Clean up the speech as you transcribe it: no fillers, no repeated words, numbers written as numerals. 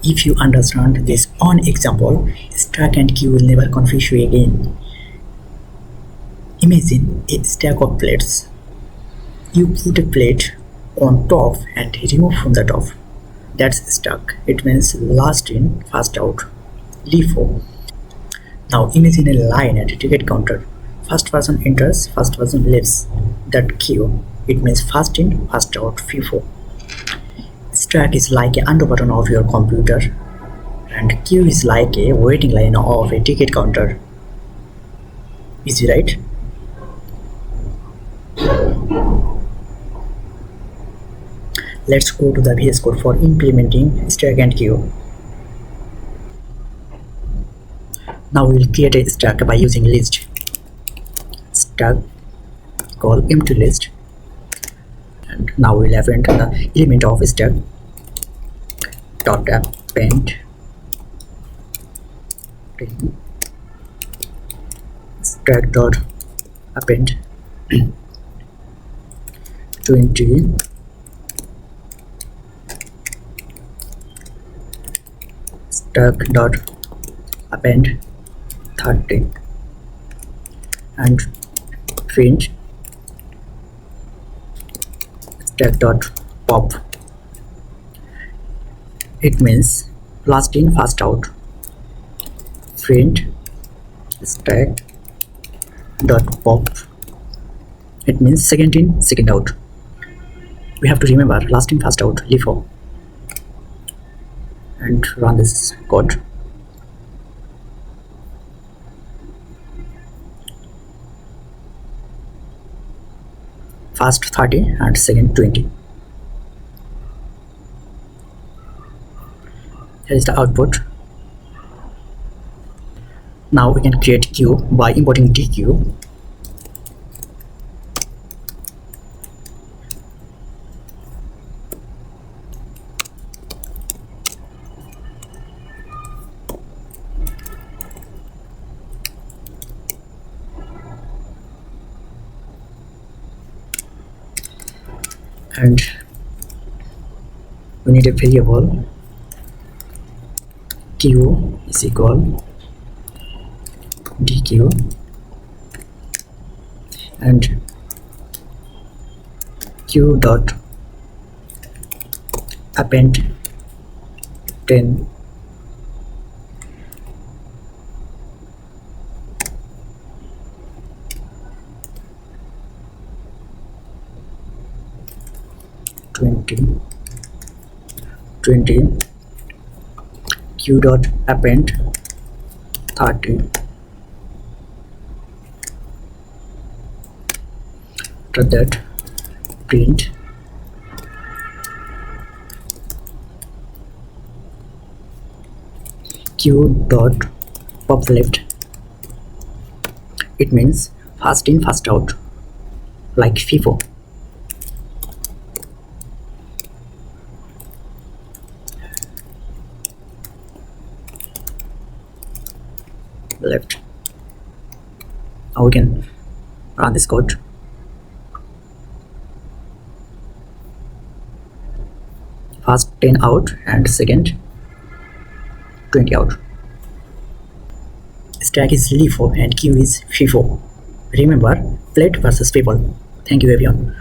If you understand this one example, stack and queue will never confuse you again. Imagine a stack of plates. You put a plate on top and remove from the top. That's stuck. It means last in, first out. LIFO. Now imagine a line at a ticket counter. First person enters, first person leaves. That queue. It means first in, first out. FIFO. Stack is like an undo button of your computer, and queue is like a waiting line of a ticket counter. Easy, right? Let's go to the VS Code for implementing stack and queue. Now we will create a stack by using list. Stack call empty list, and now we will append the element of stack dot append stack dot append 20 stack dot append 30 and print stack dot pop. It means last in, first out. Print stack dot pop. It means second in, second out. We have to remember last in, first out, LIFO, and run this code. First 30 and second 20. Here is the output. Now we can create queue by importing dqueue. And we need a variable queue is equal dqueue and queue dot append 10 20 queue dot append 30. After that, print queue dot pop left. It means first in, first out, like FIFO. Left. Now we can run this code. First 10 out and second 20 out. Stack is LIFO and queue is FIFO. Remember, plate versus people. Thank you everyone.